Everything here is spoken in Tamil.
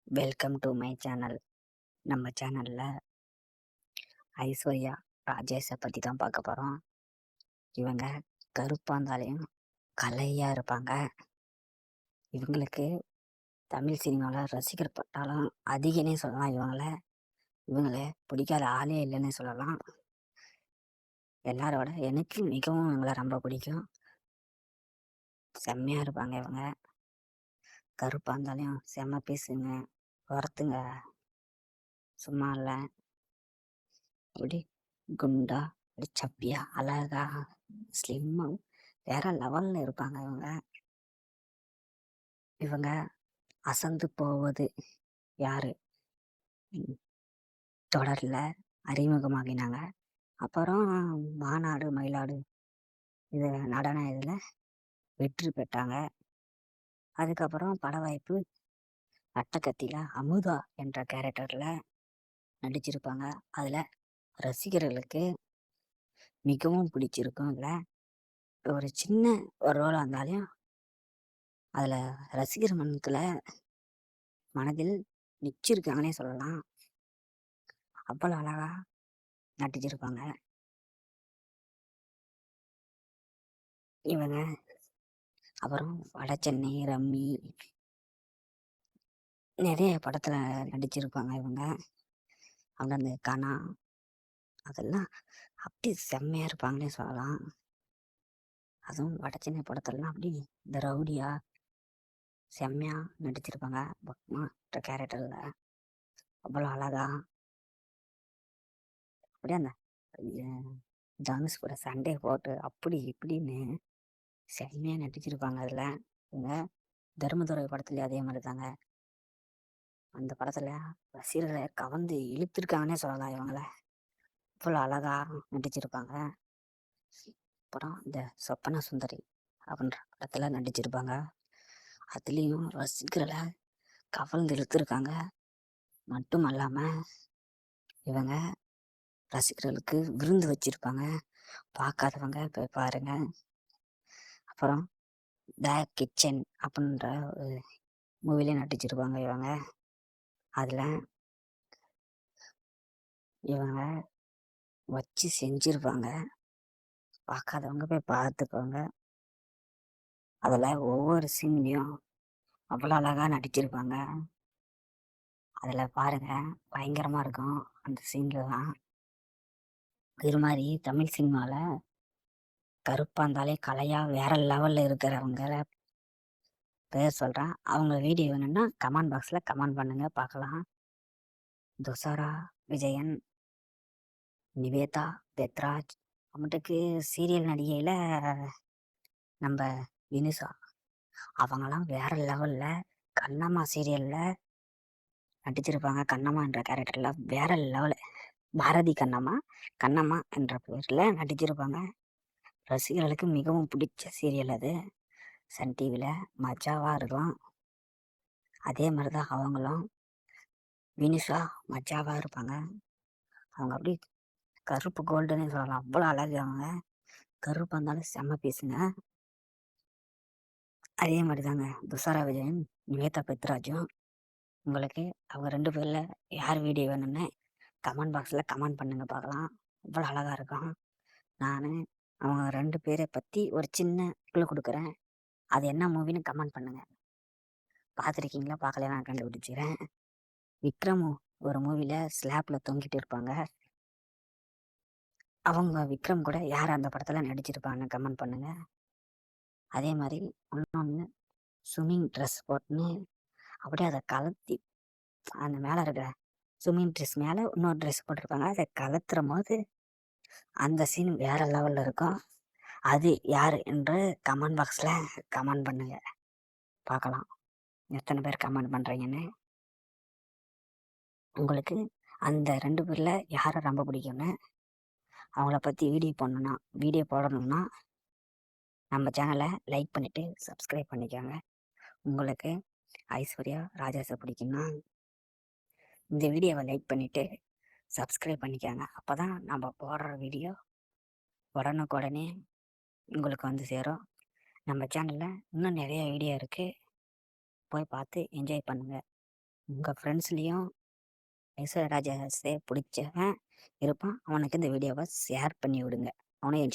Welcome to my channel. நம்ம சேனலில் ஐஸ்வர்யா ராஜேஷை பற்றி தான் பார்க்க போகிறோம். இவங்க கருப்பாந்தாலையும் கலையாக இருப்பாங்க. இவங்களுக்கு தமிழ் சினிமாவில் ரசிகர் பட்டாலும் அதிகனே சொல்லலாம். இவங்கள பிடிக்காத ஆளே இல்லைன்னு சொல்லலாம். எல்லாரோட எனக்கு மிகவும் இவங்கள ரொம்ப பிடிக்கும். செம்மையாக இருப்பாங்க. இவங்க கருப்பாந்தாலையும் செம்ம பேசுங்க, வரத்துங்க, சும்மா இல்லை. அப்படி குண்டா, அப்படி சப்பியா, அழகா, ஸ்லிம்மா, வேற லெவல்ல இருப்பாங்க. இவங்க அசந்து போவது யாரு தொடர்ல அறிமுகமாகினாங்க. அப்புறம் மாநாடு மயிலாடு இது நடன இதில் வெற்றி பெற்றாங்க. அதுக்கப்புறம் பட வாய்ப்பு அட்டகத்தில அமுதா என்ற கேரக்டர்ல நடிச்சிருப்பாங்க. அதுல ரசிகர்களுக்கு மிகவும் பிடிச்சிருக்கும். இதில் ஒரு சின்ன ஒரு ரோலாக இருந்தாலும் அதில் ரசிகர் மனதில் நிச்சிருக்காங்கன்னே சொல்லலாம். அவ்வளோ அழகா நடிச்சிருப்பாங்க. இவங்க அப்புறம் வடசென்னை, ரம்மி, நிறைய படத்தில் நடிச்சிருப்பாங்க. இவங்க அவங்க அந்த கனா அதெல்லாம் அப்படி செம்மையாக இருப்பாங்கன்னே சொல்லலாம். அதுவும் வடசென்னை படத்துலலாம் அப்படி இந்த ரவுடியா செம்மையாக நடிச்சிருப்பாங்க. பக்மான்ற கேரக்டரில் அவ்வளோ அழகா அப்படியே அந்த ஜான்ஸ் கூட சண்டே போட்டு அப்படி இப்படின்னு செம்மையாக நடிச்சிருப்பாங்க. அதில் இவங்க தர்மதுரை படத்துலேயே அதே மாதிரி தாங்க. அந்த படத்தில் ரசிகர்களை கவர்ந்து இழுத்துருக்காங்கன்னே சொல்லலாம். இவங்கள இவ்வளோ அழகா நடிச்சிருப்பாங்க. அப்புறம் இந்த சொப்பன சுந்தரி அப்படின்ற படத்தில் நடிச்சிருப்பாங்க. அதுலேயும் ரசிகர்களை கவர்ந்து இழுத்துருக்காங்க. மட்டும் அல்லாமல் இவங்க ரசிகர்களுக்கு விருந்து வச்சிருப்பாங்க. பார்க்காதவங்க போய் பாருங்க. அப்புறம் த கிச்சன் அப்படின்ற ஒரு மூவிலே நடிச்சிருப்பாங்க. அதில் இவங்க வச்சு செஞ்சிருப்பாங்க. பார்க்காதவங்க போய் பார்த்துக்கோங்க. அதில் ஒவ்வொரு சீன்லையும் அவ்வளோ அழகாக நடிச்சிருப்பாங்க. அதில் பாருங்க, பயங்கரமாக இருக்கும் அந்த சீன்லாம். இது மாதிரி தமிழ் சினிமாவில் கருப்பாக இருந்தாலே கலையாக வேற லெவலில் இருக்கிறவங்கள பேர் சொல்கிறேன். அவங்க வீடியோ வேணும்னா கமெண்ட் பாக்ஸில் கமெண்ட் பண்ணுங்க, பார்க்கலாம். துஷாரா விஜயன், நிவேதா பெத்ராஜ், அவங்களுக்கு சீரியல் நடிகையில் நம்ம வினுஷா, அவங்கெல்லாம் வேற லெவலில் கண்ணம்மா சீரியலில் நடிச்சிருப்பாங்க. கண்ணம்மா என்ற கேரக்டரில் வேற லெவலு. பாரதி கண்ணம்மா என்ற பேரில் நடிச்சிருப்பாங்க. ரசிகர்களுக்கு மிகவும் பிடிச்ச சீரியல் அது. சன் டிவியில் மஜாவாக இருக்கும். அதே மாதிரி தான் அவங்களும் வினுஷா மஜாவாக இருப்பாங்க. அவங்க அப்படி கருப்பு கோல்டுன்னு சொல்லலாம். அவ்வளோ அழகு. அவங்க கருப்பாக இருந்தாலும் செம்ம பேசுங்க. அதே மாதிரி தாங்க துஷாரா விஜயன், நிவேதா பெத்ராஜும். உங்களுக்கு அவங்க ரெண்டு பேரில் யார் வீடியோ வேணும்னு கமெண்ட் பாக்ஸில் கமெண்ட் பண்ணுங்க, பார்க்கலாம். அவ்வளோ அழகாக இருக்கும். நான் அவங்க ரெண்டு பேரை பற்றி ஒரு சின்ன கிளு கொடுக்குறேன். அது என்ன மூவின்னு கமெண்ட் பண்ணுங்க. பார்த்துருக்கீங்களா பார்க்கல, நான் கண்டுபிடிச்சிக்கிறேன். விக்ரம் ஒரு மூவியில் ஸ்லாப்பில் தொங்கிட்டு இருப்பாங்க. அவங்க விக்ரம் கூட யார் அந்த படத்தில் நடிச்சிருப்பாங்கன்னு கமெண்ட் பண்ணுங்க. அதே மாதிரி இன்னொன்று ஸ்விம்மிங் ட்ரெஸ் போட்டுன்னு அப்படியே அதை கலத்தி அந்த மேலே இருக்கிற ஸ்விம்மிங் ட்ரெஸ் மேலே இன்னொரு ட்ரெஸ் போட்டிருப்பாங்க. அதை கலத்துற போது அந்த சீன் வேற லெவலில் இருக்கும். அது யார் என்று கமெண்ட் பாக்ஸில் கமெண்ட் பண்ணுங்க, பார்க்கலாம் எத்தனை பேர் கமெண்ட் பண்ணுறீங்கன்னு. உங்களுக்கு அந்த ரெண்டு பேரில் யாரை ரொம்ப பிடிக்கும்னு அவங்கள பற்றி வீடியோ போடணும்னா நம்ம சேனலை லைக் பண்ணிவிட்டு சப்ஸ்கிரைப் பண்ணிக்கோங்க. உங்களுக்கு ஐஸ்வர்யா ராஜேஷை பிடிக்கும்னா இந்த வீடியோவை லைக் பண்ணிவிட்டு சப்ஸ்கிரைப் பண்ணிக்கோங்க. அப்போ தான் நம்ம போடுற வீடியோ உடனுக்குடனே உங்களுக்கு வந்து சேரும். நம்ம சேனலில் இன்னும் நிறைய வீடியோ இருக்குது, போய் பார்த்து என்ஜாய் பண்ணுங்கள். உங்கள் ஃப்ரெண்ட்ஸ்லேயும் ஐஸ்வர்யா ராஜேஷை பிடிச்சவன் இருப்பான். அவனுக்கு இந்த வீடியோவை ஷேர் பண்ணி விடுங்க. அவனும் என்ஜாய்